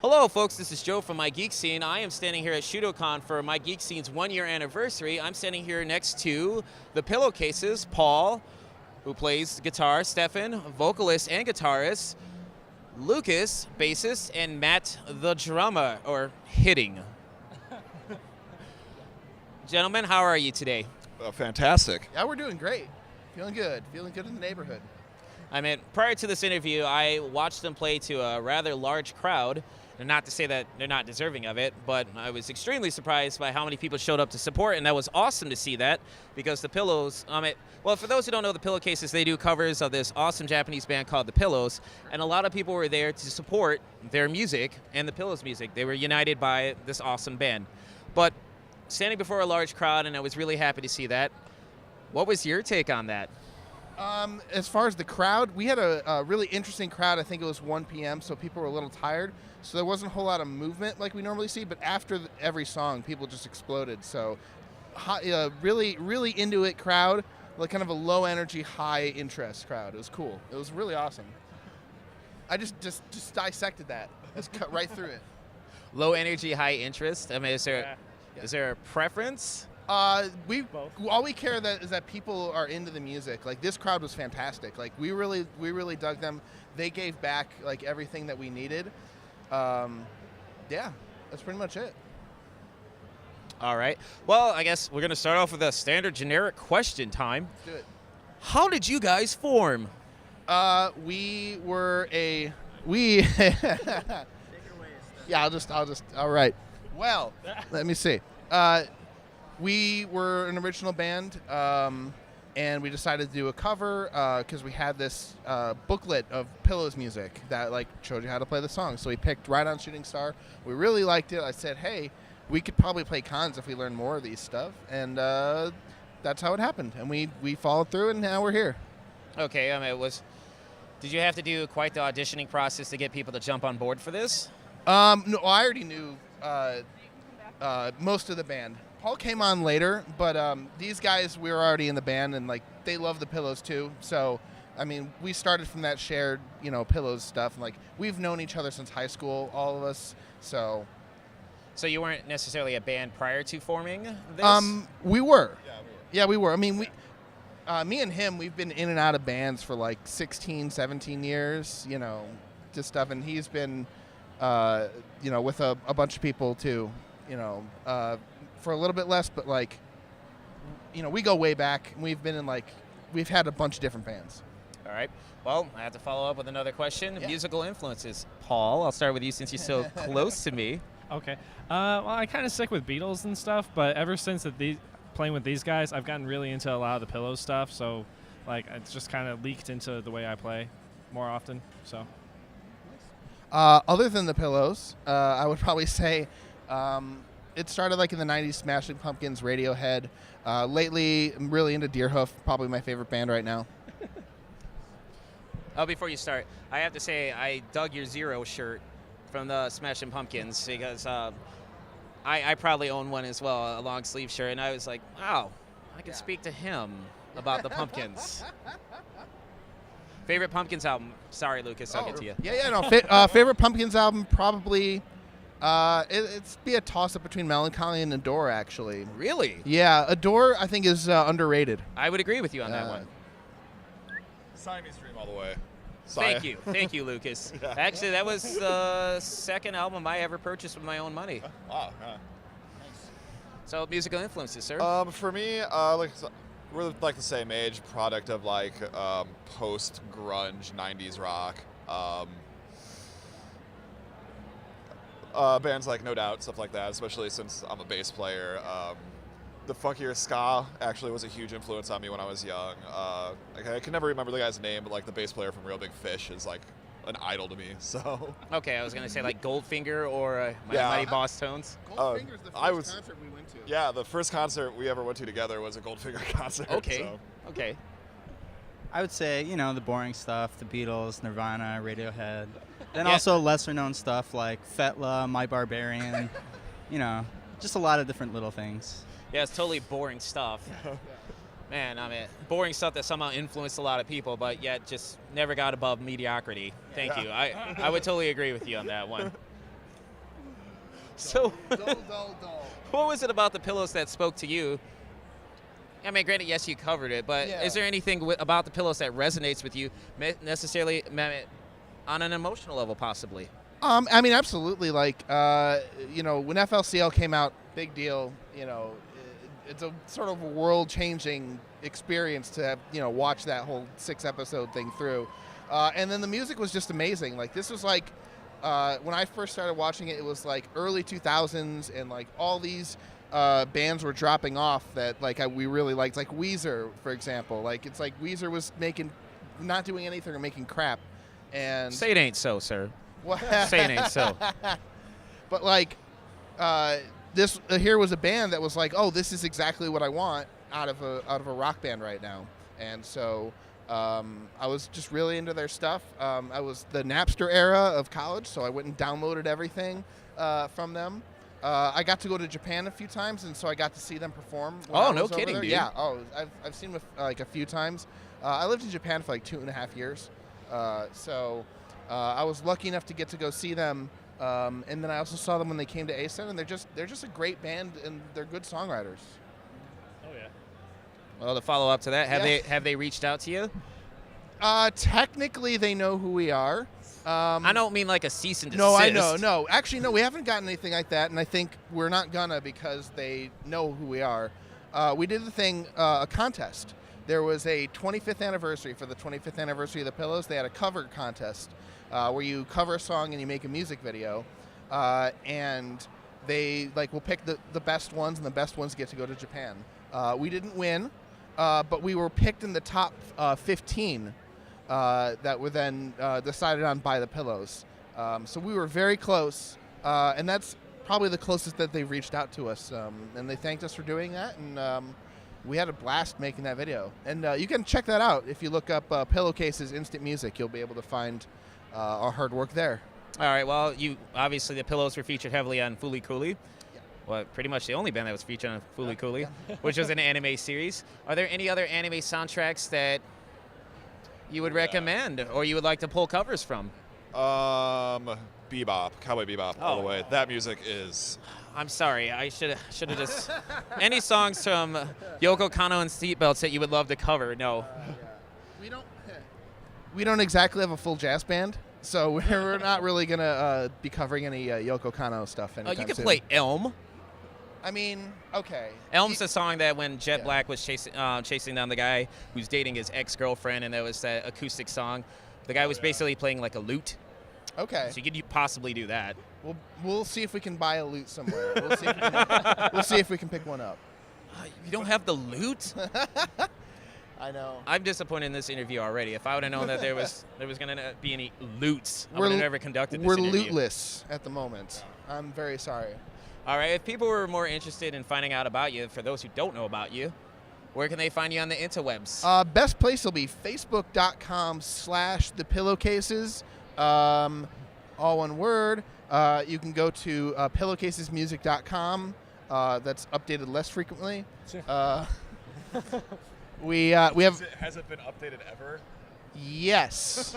Hello, folks. This is Joe from MIGeekScene. I am standing here at Shuto Con for MIGeekScene's one-year anniversary. I'm standing here next to the Pillowcases, Paul, who plays guitar, Stefan, vocalist and guitarist, Lucas, bassist, and Matt, the drummer, or hitting. Gentlemen, how are you today? Fantastic. Yeah, we're doing great. Feeling good in the neighborhood. I mean, prior to this interview, I watched them play to a rather large crowd. And not to say that they're not deserving of it, but I was extremely surprised by how many people showed up to support, and that was awesome to see that, because the Pillows, well, for those who don't know the Pillowcases, they do covers of this awesome Japanese band called the Pillows, and a lot of people were there to support their music and the Pillows music. They were united by this awesome band. But standing before a large crowd, and I was really happy to see that. What was your take on that? As far as the crowd, we had a really interesting crowd. I think it was 1 p.m., so people were a little tired. So there wasn't a whole lot of movement like we normally see, but after every song, people just exploded. So really, really into it crowd, like kind of a low energy, high interest crowd. It was cool. It was really awesome. I just dissected that. Just cut right through it. Low energy, high interest? I mean, is there a preference? All we care is that people are into the music. Like, this crowd was fantastic. Like, we really dug them. They gave back like everything that we needed. Yeah, that's pretty much it. All right. Well, I guess we're gonna start off with a standard generic question time. Let's do it. How did you guys form? We were Yeah, all right. Well, let me see. We were an original band, and we decided to do a cover because we had this booklet of Pillows music that like showed you how to play the song. So we picked Right on Shooting Star. We really liked it. I said, hey, we could probably play cons if we learn more of these stuff, and that's how it happened. And we followed through, and now we're here. Okay. Did you have to do quite the auditioning process to get people to jump on board for this? No, I already knew most of the band. Paul came on later, but these guys, we were already in the band, and like they love the Pillows too. So, I mean, we started from that shared, Pillows stuff, and like we've known each other since high school, all of us. So you weren't necessarily a band prior to forming this? We were. Yeah, we were. I mean, me and him, we've been in and out of bands for like 16, 17 years, just stuff, and he's been, with a bunch of people too, for a little bit less, but like, we go way back. We've been we've had a bunch of different bands. All right. Well, I have to follow up with another question. Yeah. Musical influences. Paul, I'll start with you since you're so close to me. Okay. Well, I kind of stick with Beatles and stuff, but ever since playing with these guys, I've gotten really into a lot of the Pillows stuff. So, like, it's just kind of leaked into the way I play more often. So. Other than the Pillows, I would probably say. It started like in the 90s, Smashing Pumpkins, Radiohead. Lately, I'm really into Deerhoof, probably my favorite band right now. Before you start, I have to say I dug your Zero shirt from the Smashing Pumpkins because I probably own one as well, a long sleeve shirt, and I was like, wow, I can speak to him about the Pumpkins. Favorite Pumpkins album? Sorry, Lucas, I'll get to you. Favorite Pumpkins album, probably... It's be a toss-up between Melancholy and Adore, actually. Really? Yeah, Adore, I think, is underrated. I would agree with you on that one. Siamese Dream all the way. Thank you, Lucas. Yeah. Actually, that was the second album I ever purchased with my own money. Wow. So, musical influences, sir? For me, we're like the same age, product of like post-grunge 90s rock. Bands like No Doubt, stuff like that, especially since I'm a bass player. The funkier ska actually was a huge influence on me when I was young. I can never remember the guy's name, but like the bass player from Real Big Fish is like an idol to me. So. Okay, I was gonna say like Goldfinger or Mighty Boss Tones. Goldfinger's the first concert we went to. Yeah, the first concert we ever went to together was a Goldfinger concert. Okay. So. Okay. I would say, the boring stuff, the Beatles, Nirvana, Radiohead. Then also lesser-known stuff like Fetla, My Barbarian, just a lot of different little things. Yeah, it's totally boring stuff. Man, boring stuff that somehow influenced a lot of people, but yet just never got above mediocrity. Thank you. I would totally agree with you on that one. So, dull. what was it about the pillows that spoke to you? I mean, granted, yes, you covered it, but Yeah. is there anything about the pillows that resonates with you, necessarily on an emotional level, possibly? I mean, absolutely. Like, when FLCL came out, big deal. It's a sort of a world-changing experience to have, watch that whole 6-episode thing through. And then the music was just amazing. Like, this was like, when I first started watching it, it was like early 2000s, and like all these bands were dropping off that we really liked, like Weezer, for example. Like, it's like Weezer was not doing anything or making crap. And Say it ain't so, sir. What? Say it ain't so. But like, this here was a band that was like, oh, this is exactly what I want out of a rock band right now. And so I was just really into their stuff. I was the Napster era of college, so I went and downloaded everything from them. I got to go to Japan a few times, and so I got to see them perform. Oh, no kidding, dude. Yeah. Oh, I've seen them like a few times. I lived in Japan for like 2.5 years, so I was lucky enough to get to go see them. And then I also saw them when they came to ASEN, and they're just a great band, and they're good songwriters. Oh yeah. Well, to follow up to that, have they reached out to you? Technically, they know who we are. I don't mean like a cease and desist. No, I know. No, actually, no, we haven't gotten anything like that, and I think we're not gonna because they know who we are. We did the thing, a contest. There was a 25th anniversary. For the 25th anniversary of the Pillows, they had a cover contest where you cover a song and you make a music video, and they will pick the best ones, and the best ones get to go to Japan. We didn't win, but we were picked in the top 15 that were then decided on by the Pillows. So we were very close, and that's probably the closest that they've reached out to us. And they thanked us for doing that, and we had a blast making that video. And you can check that out. If you look up Pillowcases Instant Music, you'll be able to find our hard work there. All right, well, obviously the Pillows were featured heavily on Fooly Cooly. Well, pretty much the only band that was featured on Fooly Cooly, which was an anime series. Are there any other anime soundtracks that you would recommend or you would like to pull covers from? Bebop, Cowboy Bebop, all the way. That music is... I'm sorry, I should have just... Any songs from Yoko Kanno and Seatbelts that you would love to cover? No. We don't exactly have a full jazz band, so we're not really going to be covering any Yoko Kanno stuff anytime You could soon. play Elm. I mean, okay. Elm's the song that when Jet Black was chasing down the guy who's dating his ex-girlfriend, and there was that acoustic song. The guy was basically playing like a lute. Okay. So you could possibly do that. We'll see if we can buy a lute somewhere. We'll see if we can pick one up. You don't have the lute? I know. I'm disappointed in this interview already. If I would have known that there was going to be any lutes, I would have never conducted this interview. We're luteless at the moment. I'm very sorry. All right, if people were more interested in finding out about you, for those who don't know about you, where can they find you on the interwebs? Best place will be facebook.com/thepillowcases, all one word. You can go to pillowcasesmusic.com. That's updated less frequently. We have. Has it been updated ever? Yes.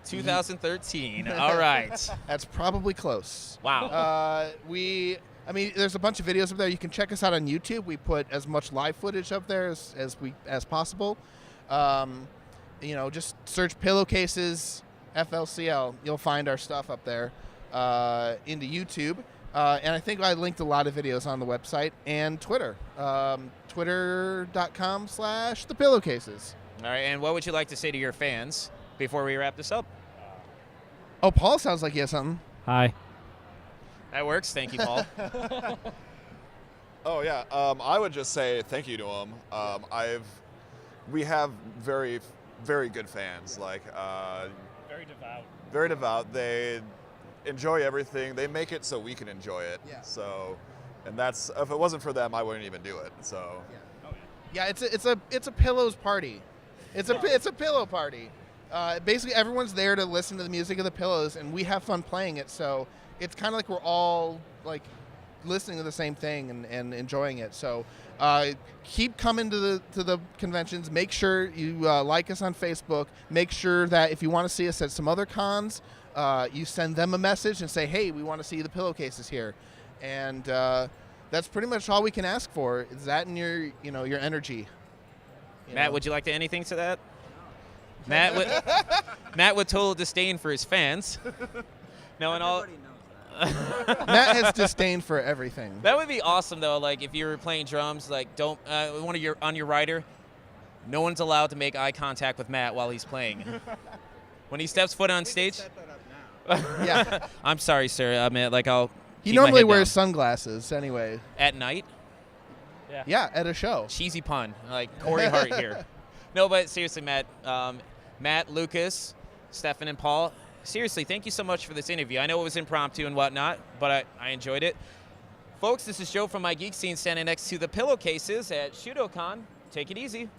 2013. All right. That's probably close. Wow. There's a bunch of videos up there. You can check us out on YouTube. We put as much live footage up there as possible. Just search Pillowcases FLCL. You'll find our stuff up there into YouTube. And I think I linked a lot of videos on the website and Twitter. Twitter.com/thepillowcases. All right, and what would you like to say to your fans before we wrap this up? Oh, Paul sounds like he has something. Hi. That works. Thank you, Paul. Oh yeah, I would just say thank you to them. We have very, very good fans. Very devout. Very devout. They enjoy everything. They make it so we can enjoy it. Yeah. So, and that's if it wasn't for them, I wouldn't even do it. So. Yeah, it's a pillows party. It's a pillow party. Basically, everyone's there to listen to the music of the Pillows, and we have fun playing it. So it's kind of like we're all like listening to the same thing and enjoying it. So keep coming to the conventions. Make sure you like us on Facebook. Make sure that if you want to see us at some other cons, you send them a message and say, hey, we want to see the Pillowcases here. and that's pretty much all we can ask for. Is that in your your energy? Matt, would you like to add anything to that? Matt with total disdain for his fans. No, and all. Matt has disdain for everything. That would be awesome though. Like if you were playing drums, like don't on your rider, no one's allowed to make eye contact with Matt while he's playing. When he steps foot on stage. Yeah. I'm sorry, sir. I mean, like I'll. He keep my normally head wears down. sunglasses anyway. At night. Yeah, at a show. Cheesy pun, like Corey Hart here. No, but seriously, Matt, Matt, Lucas, Stefan, and Paul. Seriously, thank you so much for this interview. I know it was impromptu and whatnot, but I enjoyed it. Folks, this is Joe from MIGeekScene standing next to the Pillowcases at Shuto Con. Take it easy.